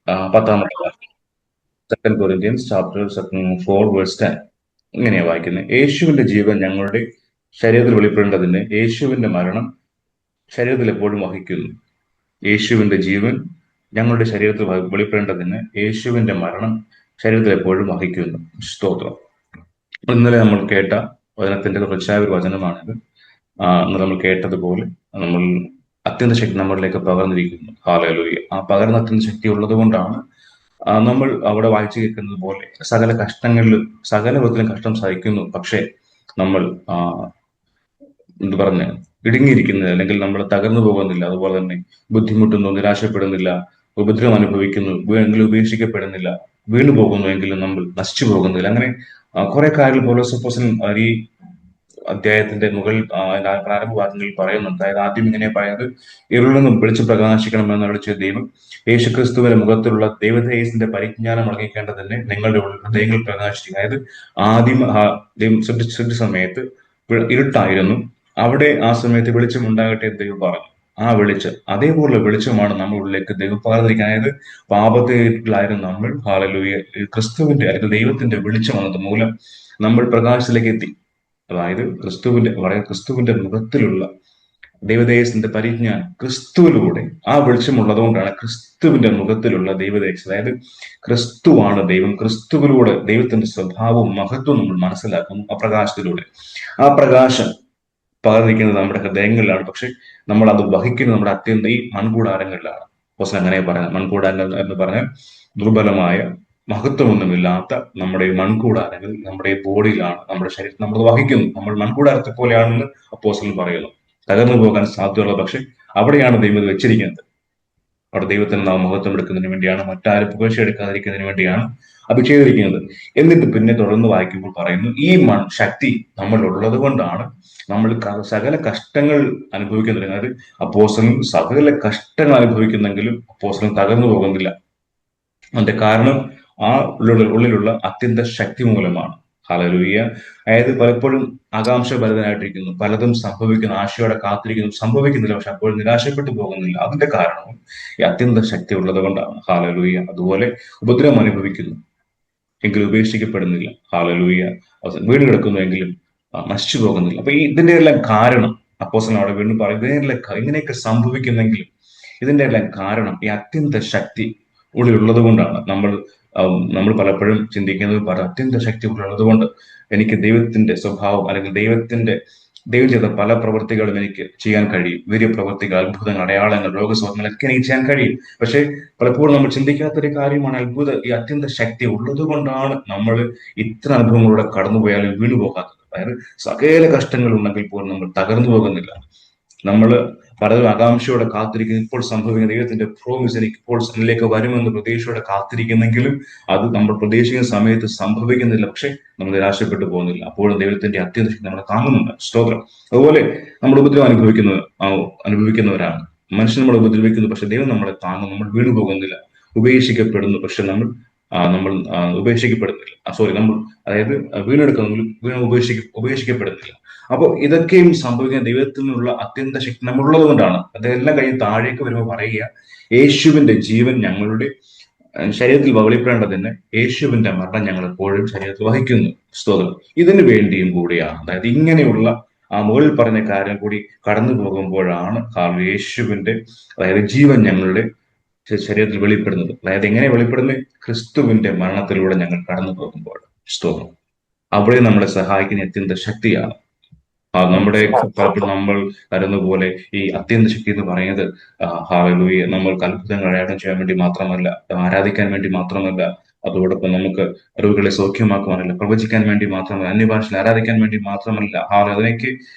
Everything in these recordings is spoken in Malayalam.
10-ാമത്തെ വാക്യം, 2 Corinthians chapter 4 verse 10. ഇങ്ങനെയാ വായിക്കുന്നത്: യേശുവിന്റെ ജീവൻ ഞങ്ങളുടെ ശരീരത്തിൽ വെളിപ്പെടേണ്ടതിന് യേശുവിന്റെ മരണം ശരീരത്തിൽ എപ്പോഴും വഹിക്കുന്നു. യേശുവിന്റെ ജീവൻ ഞങ്ങളുടെ ശരീരത്തിൽ വെളിപ്പെടേണ്ടതിന് യേശുവിന്റെ മരണം ശരീരത്തിൽ എപ്പോഴും വഹിക്കുന്നു. സ്തോത്രം. ഇന്നലെ നമ്മൾ കേട്ട വചനത്തിന്റെ തുടർച്ചയായ ഒരു വചനമാണിത്. ഇന്ന് നമ്മൾ കേട്ടതുപോലെ നമ്മൾ അത്യന്ത ശക്തി നമ്മളിലേക്ക് പകർന്നിരിക്കുന്നു. ഹല്ലേലൂയ. ആ പകർന്ന അത്യന്ത ശക്തി ഉള്ളത് കൊണ്ടാണ് നമ്മൾ അവിടെ വായിച്ചു കേൾക്കുന്നത് പോലെ സകല കഷ്ടങ്ങളിലും സകല വിധത്തിലും കഷ്ടം സഹിക്കുന്നു. പക്ഷേ നമ്മൾ എന്ത് പറഞ്ഞ ഇടുങ്ങിയിരിക്കുന്നത്, അല്ലെങ്കിൽ നമ്മൾ തകർന്നു പോകുന്നില്ല. അതുപോലെ തന്നെ ബുദ്ധിമുട്ടുന്നു, നിരാശപ്പെടുന്നില്ല, ഉപദ്രവം അനുഭവിക്കുന്നു എങ്കിലും ഉപേക്ഷിക്കപ്പെടുന്നില്ല, വീണു പോകുന്നു എങ്കിലും നമ്മൾ നശിച്ചു പോകുന്നില്ല. അങ്ങനെ കുറെ കാര്യങ്ങൾ പൗലോസ് അപ്പോസ്തലൻ ഈ അധ്യായത്തിന്റെ പ്രാരംഭ വാക്യങ്ങളിൽ പറയുന്നുണ്ട്. അതായത് ആദ്യം ഇങ്ങനെ പറയുന്നത്, ഇരുളിൽ നിന്നും വെളിച്ചം പ്രകാശിക്കണമെന്ന് അരുളിച്ച ദൈവം യേശുക്രിസ്തുവിന്റെ മുഖത്തുള്ള ദൈവതേജസ്സിന്റെ പരിജ്ഞാനം അടങ്ങിക്കേണ്ടതന്നെ നിങ്ങളുടെ ഹൃദയങ്ങൾ പ്രകാശിക്കുക. അതായത് ആദ്യം ദൈവം സൃഷ്ടിച്ച സമയത്ത് ഇരുട്ടായിരുന്നു. അവിടെ ആ സമയത്ത് വെളിച്ചം ഉണ്ടാകട്ടെ എന്ന് ദൈവം പറഞ്ഞു. ആ വെളിച്ചം, അതേപോലുള്ള വെളിച്ചമാണ് നമ്മുടെ ഉള്ളിലേക്ക് ദൈവം പകർന്നിരിക്കുന്നത്. അതായത് പാപത്തിലായിരുന്നു നമ്മൾ, ഹല്ലേലൂയ, ക്രിസ്തുവിന്റെ അല്ലെങ്കിൽ ദൈവത്തിന്റെ വെളിച്ചം വന്നത് മൂലം നമ്മൾ പ്രകാശത്തിലേക്ക് എത്തി. അതായത് ക്രിസ്തുവിന്റെ മുഖത്തിലുള്ള ദൈവതേജസ്സിന്റെ പരിജ്ഞാനം ക്രിസ്തുവിലൂടെ ആ വെളിച്ചമുള്ളതുകൊണ്ടാണ് ക്രിസ്തുവിന്റെ മുഖത്തിലുള്ള ദൈവതേജസ്. അതായത് ക്രിസ്തുവാണ് ദൈവം. ക്രിസ്തുവിലൂടെ ദൈവത്തിന്റെ സ്വഭാവവും മഹത്വവും നമ്മൾ മനസ്സിലാക്കുന്നു ആ പ്രകാശത്തിലൂടെ. ആ പ്രകാശം പകർന്നിരിക്കുന്നത് നമ്മുടെ ഹൃദയങ്ങളിലാണ്. പക്ഷെ നമ്മൾ അത് വഹിക്കുന്നത് നമ്മുടെ അത്യന്തം ഈ മൺകൂടാരങ്ങളിലാണ്. അപ്പോസ്തലൻ അങ്ങനെ പറയുന്നത്. മൺകൂടാരങ്ങൾ എന്ന് പറഞ്ഞാൽ ദുർബലമായ മഹത്വമൊന്നുമില്ലാത്ത നമ്മുടെ മൺകൂടാരങ്ങൾ നമ്മുടെ ബോഡിയിലാണ്, നമ്മുടെ ശരീരത്തിൽ നമ്മൾ വഹിക്കുന്നു. നമ്മൾ മൺകൂടാരത്തെ പോലെയാണെന്ന് അപ്പോസ്തലൻ പറയുന്നു. തകർന്നു പോകാൻ സാധ്യതയുള്ള, പക്ഷെ അവിടെയാണ് ദൈവം ഇത് വെച്ചിരിക്കുന്നത്. അവിടെ ദൈവത്തിന് നാം മഹത്വം എടുക്കുന്നതിന് വേണ്ടിയാണ്, മറ്റാരും പുകഴ്ച എടുക്കാതിരിക്കുന്നതിന് വേണ്ടിയാണ് അഭിഷേകിക്കുന്നത്. എന്നിട്ട് പിന്നെ തുടർന്ന് വായിക്കുമ്പോൾ പറയുന്നു, ഈ ശക്തി നമ്മൾ ഉള്ളത് കൊണ്ടാണ് നമ്മൾ സകല കഷ്ടങ്ങൾ അനുഭവിക്കുന്നത്. അതായത് അപ്പോസ്തലൻ സകല കഷ്ടങ്ങൾ അനുഭവിക്കുന്നെങ്കിലും അപ്പോസ്തലൻ തകർന്നു പോകുന്നില്ല. അതിന്റെ കാരണം ആ ഉള്ളിലുള്ള അത്യന്ത ശക്തി മൂലമാണ്. ഹല്ലേലൂയ. അതായത് പലപ്പോഴും ആകാംക്ഷഭരിതനായിട്ടിരിക്കുന്നു, പലതും സംഭവിക്കുന്നു, ആശയോടെ കാത്തിരിക്കുന്നു, സംഭവിക്കുന്നില്ല, പക്ഷെ അപ്പോൾ നിരാശപ്പെട്ടു പോകുന്നില്ല. അതിന്റെ കാരണവും ഈ അത്യന്ത ശക്തി ഉള്ളത് കൊണ്ടാണ്. ഹല്ലേലൂയ. അതുപോലെ ഉപദ്രവം അനുഭവിക്കുന്നു എങ്കിലും ഉപേക്ഷിക്കപ്പെടുന്നില്ല. ഹല്ലേലൂയ. വീട് കിടക്കുന്നു എങ്കിലും നശിച്ചു പോകുന്നില്ല. അപ്പൊ ഇതിന്റെ എല്ലാം കാരണം അപ്പോസ്തലൻ അവിടെ വീണ്ടും പറയും, ഇങ്ങനെയൊക്കെ സംഭവിക്കുന്നെങ്കിലും ഇതിന്റെ എല്ലാം കാരണം ഈ അത്യന്ത ശക്തി ഉള്ളിലുള്ളത് കൊണ്ടാണ്. നമ്മൾ പലപ്പോഴും ചിന്തിക്കുന്നത് അത്യന്ത ശക്തി ഉള്ളത് കൊണ്ട് എനിക്ക് ദൈവത്തിന്റെ സ്വഭാവം, അല്ലെങ്കിൽ ദൈവം ചെയ്ത പല പ്രവൃത്തികളും എനിക്ക് ചെയ്യാൻ കഴിയും. വലിയ പ്രവൃത്തികൾ, അത്ഭുതങ്ങൾ, അടയാളങ്ങൾ, രോഗസുഖങ്ങളൊക്കെ എനിക്ക് ചെയ്യാൻ കഴിയും. പക്ഷെ പലപ്പോഴും നമ്മൾ ചിന്തിക്കാത്തൊരു കാര്യമാണ്, ഈ അത്യന്ത ശക്തി ഉള്ളത് കൊണ്ടാണ് നമ്മൾ ഇത്ര അനുഭവങ്ങളിലൂടെ കടന്നുപോയാലും വീണു പോകാത്തത്. അതായത് സകല കഷ്ടങ്ങൾ ഉണ്ടെങ്കിൽ പോലും നമ്മൾ തകർന്നു പോകുന്നില്ല. നമ്മൾ പലരും ആകാംക്ഷയോടെ കാത്തിരിക്കുന്നു, ഇപ്പോൾ സംഭവിക്കുന്ന ദൈവത്തിന്റെ പ്രോമിസ് എനിക്ക് ഇപ്പോൾ എന്നിലേക്ക് വരുമെന്ന് പ്രതീക്ഷയോടെ കാത്തിരിക്കുന്നെങ്കിലും അത് നമ്മൾ പ്രതീക്ഷിക്കുന്ന സമയത്ത് സംഭവിക്കുന്നില്ല. പക്ഷെ നമ്മൾ നിരാശപ്പെട്ടു പോകുന്നില്ല. അപ്പോഴും ദൈവത്തിന്റെ അത്യന്ത ശക്തി നമ്മളെ താങ്ങുന്നുണ്ട്. സ്തോത്രം. അതുപോലെ നമ്മൾ ഉപദ്രവം അനുഭവിക്കുന്നവരാണ്. മനുഷ്യൻ നമ്മളെ ഉപദ്രവിക്കുന്നു, പക്ഷെ ദൈവം നമ്മളെ താങ്ങും. നമ്മൾ വീണു പോകുന്നില്ല. ഉപേക്ഷിക്കപ്പെടുന്നു, പക്ഷെ നമ്മൾ ഉപേക്ഷിക്കപ്പെടുന്നില്ല. നമ്മൾ അതായത് വീണെടുക്കുന്നെങ്കിലും ഉപേക്ഷിക്കപ്പെടുന്നില്ല. അപ്പോൾ ഇതൊക്കെയും സംഭവിക്കുന്ന ദൈവത്തിൽ നിന്നുള്ള അത്യന്ത ശക്തി നമ്മളുള്ളത് കൊണ്ടാണ്. അതെല്ലാം കഴിഞ്ഞ് താഴേക്ക് വരുമ്പോൾ പറയുക, യേശുവിന്റെ ജീവൻ ഞങ്ങളുടെ ശരീരത്തിൽ വെളിപ്പെടേണ്ടതിന് യേശുവിന്റെ മരണം ഞങ്ങൾ എപ്പോഴും ശരീരത്തിൽ വഹിക്കുന്നു. സ്തോത്രം. ഇതിനു വേണ്ടിയും കൂടിയാണ്. അതായത് ഇങ്ങനെയുള്ള ആ മുകളിൽ പറഞ്ഞ കാര്യം കൂടി കടന്നു പോകുമ്പോഴാണ് യേശുവിന്റെ, അതായത് ജീവൻ ഞങ്ങളുടെ ശരീരത്തിൽ വെളിപ്പെടുന്നത്. അതായത് എങ്ങനെ വെളിപ്പെടുന്നത്? ക്രിസ്തുവിന്റെ മരണത്തിലൂടെ ഞങ്ങൾ കടന്നു പോകുമ്പോൾ. സ്തോത്രം. അവിടെ നമ്മളെ സഹായിക്കുന്ന അത്യന്ത ശക്തിയാണ്. നമ്മുടെ നമ്മൾ കരുതുന്ന പോലെ ഈ അത്യന്ത ശക്തി എന്ന് പറയുന്നത് ഹല്ലേലൂയ, നമ്മൾക്ക് അത്ഭുതങ്ങൾ അടയാളം ചെയ്യാൻ വേണ്ടി മാത്രമല്ല, ആരാധിക്കാൻ വേണ്ടി മാത്രമല്ല, അതോടൊപ്പം നമുക്ക് രോഗികളെ സൗഖ്യമാക്കുവാനല്ല, പ്രവചിക്കാൻ വേണ്ടി മാത്രമല്ല, അന്യഭാഷയിൽ ആരാധിക്കാൻ വേണ്ടി മാത്രമല്ല, അതിനേക്ക്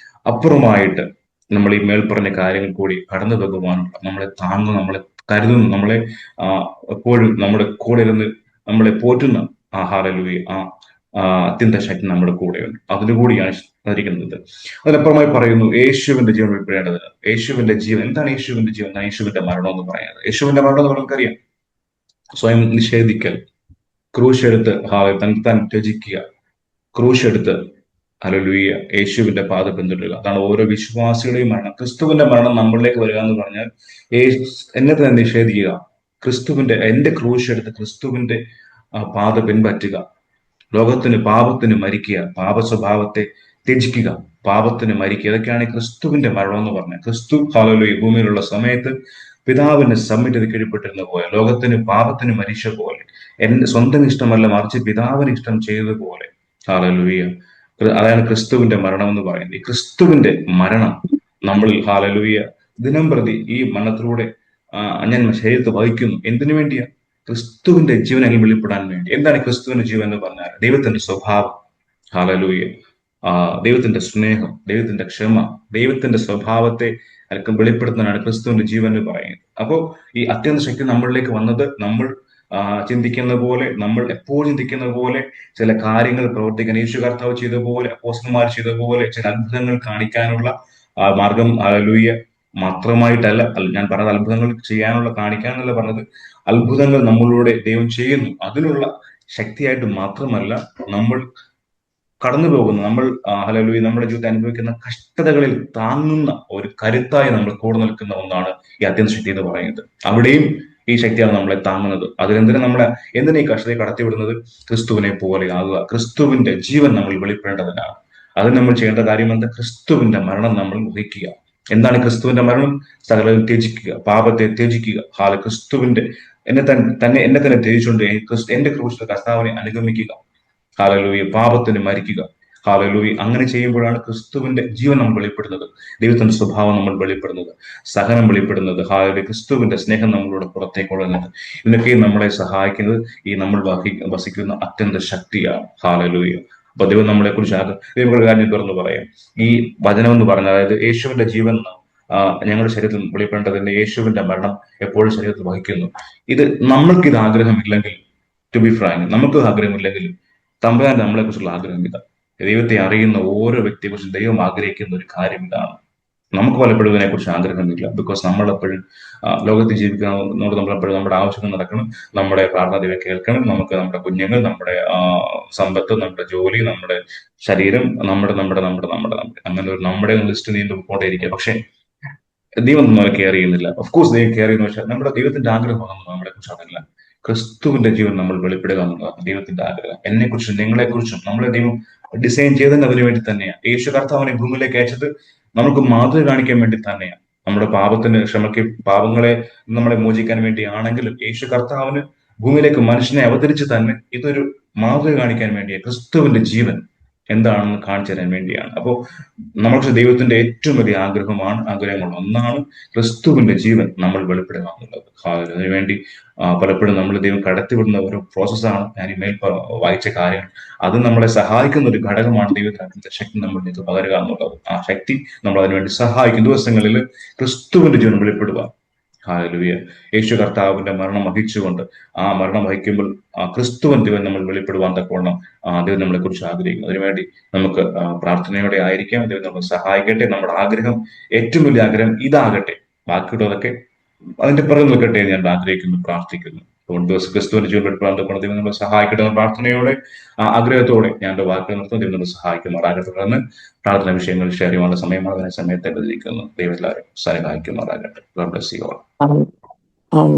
അപ്പുറമായിട്ട് നമ്മൾ ഈ മേൽപ്പറഞ്ഞ കാര്യങ്ങൾ കൂടി കടന്നു പോകുവാനുള്ള, നമ്മളെ താങ്ങും, നമ്മളെ കരുതുന്നു, നമ്മളെ എപ്പോഴും നമ്മുടെ കൂടെ ഇരുന്ന് നമ്മളെ പോറ്റുന്ന ഹല്ലേലൂയ അത്യന്ത ശക്തി നമ്മുടെ കൂടെയുണ്ട്. അതിനുകൂടിയാണ് ധരിക്കുന്നത്. അതിനപ്പുറമായി പറയുന്നു, യേശുവിന്റെ ജീവൻ വെളിപ്പെടേണ്ടതിന്. യേശുവിന്റെ ജീവൻ എന്താണ്? യേശുവിന്റെ ജീവൻ, യേശുവിന്റെ മരണം എന്ന് പറയുന്നത്. യേശുവിന്റെ മരണം എന്ന് നമുക്കറിയാം, സ്വയം നിഷേധിക്കൽ, ക്രൂശെടുത്ത് താൻ ത്യജിക്കുക, ക്രൂശെടുത്ത് ഹല്ലേലൂയ യേശുവിന്റെ പാത പിന്തുടരുക. അതാണ് ഓരോ വിശ്വാസിയുടെയും മരണം. ക്രിസ്തുവിന്റെ മരണം നമ്മളിലേക്ക് വരിക എന്ന് പറഞ്ഞാൽ എന്നെ തന്നെ നിഷേധിക്കുക, എന്റെ ക്രൂശ് എടുത്ത് ക്രിസ്തുവിന്റെ പാത പിൻപറ്റുക, പാപത്തിന് മരിക്കുക, പാപ സ്വഭാവത്തെ ത്യജിക്കുക, പാപത്തിന് മരിക്കുക. ഇതൊക്കെയാണ് ഈ ക്രിസ്തുവിന്റെ മരണം എന്ന് പറഞ്ഞത്. ക്രിസ്തു ഹല്ലേലൂയ ഭൂമിയിലുള്ള സമയത്ത് പിതാവിന്റെ സമ്മിറ്റത് കീഴ്പ്പെട്ടിരുന്ന പോലെ, പാപത്തിന് മരിച്ച പോലെ, എന്റെ സ്വന്തം ഇഷ്ടമല്ല മറിച്ച് പിതാവിന് ഇഷ്ടം ചെയ്തതുപോലെ, ഹല്ലേലൂയ, അതാണ് ക്രിസ്തുവിന്റെ മരണം എന്ന് പറയുന്നത്. ഈ ക്രിസ്തുവിന്റെ മരണം നമ്മളിൽ, ഹല്ലേലൂയ, ദിനം പ്രതി ഈ മരണത്തിലൂടെ ഞാൻ ശരീരത്തെ വഹിക്കുന്നു. എന്തിനു വേണ്ടിയാ? ക്രിസ്തുവിന്റെ ജീവൻ അതിൽ വെളിപ്പെടാൻ വേണ്ടി. എന്താണ് ക്രിസ്തുവിന്റെ ജീവൻ എന്ന് പറഞ്ഞാൽ? ദൈവത്തിന്റെ സ്വഭാവം, ഹല്ലേലൂയ, ദൈവത്തിന്റെ സ്നേഹം, ദൈവത്തിന്റെ ക്ഷമ, ദൈവത്തിന്റെ സ്വഭാവത്തെ അല്പം വെളിപ്പെടുത്തുന്നതാണ് ക്രിസ്തുവിന്റെ ജീവൻ എന്ന് പറയുന്നത്. അപ്പോ ഈ അത്യന്ത ശക്തി നമ്മളിലേക്ക് വന്നത് നമ്മൾ ചിന്തിക്കുന്ന പോലെ, നമ്മൾ എപ്പോഴും ചിന്തിക്കുന്ന പോലെ ചില കാര്യങ്ങൾ പ്രവർത്തിക്കാൻ യേശു കർത്താവ് ചെയ്ത പോലെ, അപ്പോസ്തലന്മാർ ചെയ്ത പോലെ ചില അത്ഭുതങ്ങൾ കാണിക്കാനുള്ള മാർഗം, ഹല്ലേലൂയ, മാത്രമായിട്ടല്ല. ഞാൻ പറഞ്ഞത് അത്ഭുതങ്ങൾ കാണിക്കാനല്ല പറഞ്ഞത്. അത്ഭുതങ്ങൾ നമ്മളിലൂടെ ദൈവം ചെയ്യുന്നു. അതിനുള്ള ശക്തിയായിട്ട് മാത്രമല്ല നമ്മൾ കടന്നു പോകുന്ന, ഹല്ലേലൂയ, നമ്മുടെ ജീവിതത്തിൽ അനുഭവിക്കുന്ന കഷ്ടതകളിൽ താങ്ങുന്ന ഒരു കരുത്തായി നമ്മൾ കൂടെ നിൽക്കുന്ന ഒന്നാണ് ഈ അത്യന്ത ശക്തി എന്ന് പറയുന്നത്. അവിടെയും ഈ ശക്തിയാണ് നമ്മളെ താങ്ങുന്നത്. എന്തിനാ ഈ കഷ്ടതയെ കടത്തിവിടുന്നത്? ക്രിസ്തുവിനെ പോലെ ആകുക, ക്രിസ്തുവിന്റെ ജീവൻ നമ്മൾ വെളിപ്പെടേണ്ടതിനാണ്. അതിന് നമ്മൾ ചെയ്യേണ്ട കാര്യം എന്താ? ക്രിസ്തുവിന്റെ മരണം നമ്മൾ വഹിക്കുക. എന്താണ് ക്രിസ്തുവിന്റെ മരണം? സകലം ത്യജിക്കുക, പാപത്തെ ത്യജിക്കുക. ക്രിസ്തുവിന്റെ എന്നെ തന്നെ ത്യജിച്ചുകൊണ്ട് എന്റെ ക്രൂശിലെ കർത്താവിനെ അനുഗമിക്കുക. ഹല്ലേലൂയ, പാപത്തിന് മരിക്കുക. ഹല്ലേലൂയ, അങ്ങനെ ചെയ്യുമ്പോഴാണ് ക്രിസ്തുവിന്റെ ജീവൻ നമ്മൾ വെളിപ്പെടുന്നത്, ദൈവത്തിന്റെ സ്വഭാവം നമ്മൾ വെളിപ്പെടുന്നത്, സഹനം വെളിപ്പെടുന്നത്, ഹല്ലേലൂയ, ക്രിസ്തുവിന്റെ സ്നേഹം നമ്മളോട് പുറത്തേക്ക് ഒഴുകുന്നത്. ഇതിനൊക്കെ നമ്മളെ സഹായിക്കുന്നത് ഈ നമ്മൾ വസിക്കുന്ന അത്യന്ത ശക്തിയാണ്. ഹല്ലേലൂയ. അപ്പൊ ദൈവം നമ്മളെ കുറിച്ച് ദൈവങ്ങളുടെ കാര്യം തുറന്നു പറയാം. ഈ വചനം എന്ന് പറഞ്ഞാൽ, അതായത് യേശുവിന്റെ ജീവൻ ഞങ്ങളുടെ ശരീരത്തിൽ വെളിപ്പെടേണ്ടതിന്റെ യേശുവിന്റെ മരണം എപ്പോഴും ശരീരത്തിൽ വഹിക്കുന്നു. നമ്മൾക്കിത് ആഗ്രഹമില്ലെങ്കിൽ, ടു ബി ഫ്രാങ്ക്, നമുക്ക് ആഗ്രഹമില്ലെങ്കിലും തമ്പുരാൻ നമ്മളെ കുറിച്ചുള്ള ആഗ്രഹം ഇതാ. ദൈവത്തെ അറിയുന്ന ഓരോ വ്യക്തിയെ കുറിച്ച് ദൈവം ആഗ്രഹിക്കുന്ന ഒരു കാര്യം ഇതാണ്. നമുക്ക് പലപ്പോഴും ഇതിനെ കുറിച്ച് ആഗ്രഹമില്ല. ബിക്കോസ് നമ്മളെപ്പോഴും ലോകത്തിൽ ജീവിക്കുന്നതോട് നമ്മളെപ്പോഴും നമ്മുടെ ആവശ്യങ്ങൾ നടക്കണം, നമ്മുടെ പ്രാർത്ഥന ദൈവം കേൾക്കണം, നമുക്ക് നമ്മുടെ കുഞ്ഞുങ്ങൾ, നമ്മുടെ സമ്പത്ത്, നമ്മുടെ ജോലി, നമ്മുടെ ശരീരം, അങ്ങനെ ഒരു നമ്മുടെ ലിസ്റ്റ് നീണ്ടു പോയിക്കൊണ്ടേയിരിക്കുക. പക്ഷെ ദൈവം നമ്മളെ കെയർ ചെയ്യുന്നില്ല. ഓഫ് കോഴ്സ് ദൈവം കെയർ ചെയ്യുന്നു, പക്ഷെ നമ്മുടെ ദൈവത്തിന്റെ ആഗ്രഹമാണ് നമ്മളെ കുറിച്ച് അതല്ല. ക്രിസ്തുവിന്റെ ജീവൻ നമ്മൾ വെളിപ്പെടുക എന്നുള്ളതാണ് ദൈവത്തിന്റെ ആഗ്രഹം. എന്നെക്കുറിച്ചും നിങ്ങളെക്കുറിച്ചും നമ്മളെ ദൈവം ഡിസൈൻ ചെയ്തത് അതിനു വേണ്ടി തന്നെയാണ്. യേശു കർത്താവിനെ ഭൂമിയിലേക്ക് അയച്ചത് നമുക്ക് മാതൃക കാണിക്കാൻ വേണ്ടി തന്നെയാണ്. നമ്മുടെ പാപങ്ങളെ നമ്മളെ മോചിക്കാൻ വേണ്ടിയാണെങ്കിലും യേശു കർത്താവിന് ഭൂമിയിലേക്ക് മനുഷ്യനെ അവതരിച്ച് തന്നെ ഇതൊരു മാതൃക കാണിക്കാൻ വേണ്ടിയാണ്. ക്രിസ്തുവിന്റെ ജീവൻ എന്താണെന്ന് കാണിച്ചു തരാൻ വേണ്ടിയാണ്. അപ്പോൾ നമുക്ക് ദൈവത്തിന്റെ ഏറ്റവും വലിയ ആഗ്രഹമുള്ള ഒന്നാണ് ക്രിസ്തുവിന്റെ ജീവൻ നമ്മൾ വെളിപ്പെടുക എന്നുള്ളത്. അതിനുവേണ്ടി പലപ്പോഴും നമ്മൾ ദൈവം കടത്തിവിടുന്ന ഒരു പ്രോസസ്സാണ് ഞാൻ ഈ വായിച്ച കാര്യങ്ങൾ. അത് നമ്മളെ സഹായിക്കുന്ന ഒരു ഘടകമാണ് ദൈവത്തിന്റെ ശക്തി നമ്മളിലേക്ക് പകരുക എന്നുള്ളത്. ആ ശക്തി നമ്മൾ അതിനുവേണ്ടി സഹായിക്കും. ദിവസങ്ങളിൽ ക്രിസ്തുവിന്റെ ജീവൻ വെളിപ്പെടുക. ഹല്ലേലൂയ. യേശു കർത്താവിന്റെ മരണം വഹിച്ചുകൊണ്ട്, ആ മരണം വഹിക്കുമ്പോൾ ക്രിസ്തുവൻ ദൈവം നമ്മൾ വെളിപ്പെടുവാൻ തക്കവണ്ണം ദൈവം നമ്മളെ കുറിച്ച് ആഗ്രഹിക്കുന്നു. അതിനുവേണ്ടി നമുക്ക് പ്രാർത്ഥനയോടെ ആയിരിക്കാം. ദൈവം നമ്മളെ സഹായിക്കട്ടെ. നമ്മുടെ ആഗ്രഹം, ഏറ്റവും വലിയ ആഗ്രഹം ഇതാകട്ടെ. ബാക്കിയുള്ളതൊക്കെ അതിന്റെ പിറകെ നിൽക്കട്ടെ എന്ന് ഞാൻ ആഗ്രഹിക്കുന്നു, പ്രാർത്ഥിക്കുന്നു. അതുകൊണ്ട് ക്രിസ്തുവിന്റെ ജീവൻ വെളിപ്പെടാൻ തക്കവണ്ണം ദൈവം നമ്മളെ സഹായിക്കട്ടെ എന്ന പ്രാർത്ഥനയോടെ, ആഗ്രഹത്തോടെ ഞാൻ എന്റെ വാക്കുകൾ നിർത്തുന്നു. ദൈവം നമ്മളെ സഹായിക്കുമാറാകട്ടെ. തുടർന്ന് പ്രാർത്ഥന വിഷയങ്ങൾ ഷെയർ ചെയ്യാനുള്ള സമയമാണ്. അതിനെ സമയത്തെ ബന്ധിക്കുന്നു. ദൈവം എല്ലാവരും സഹായിക്കുമാറാകട്ടെ. God bless you all.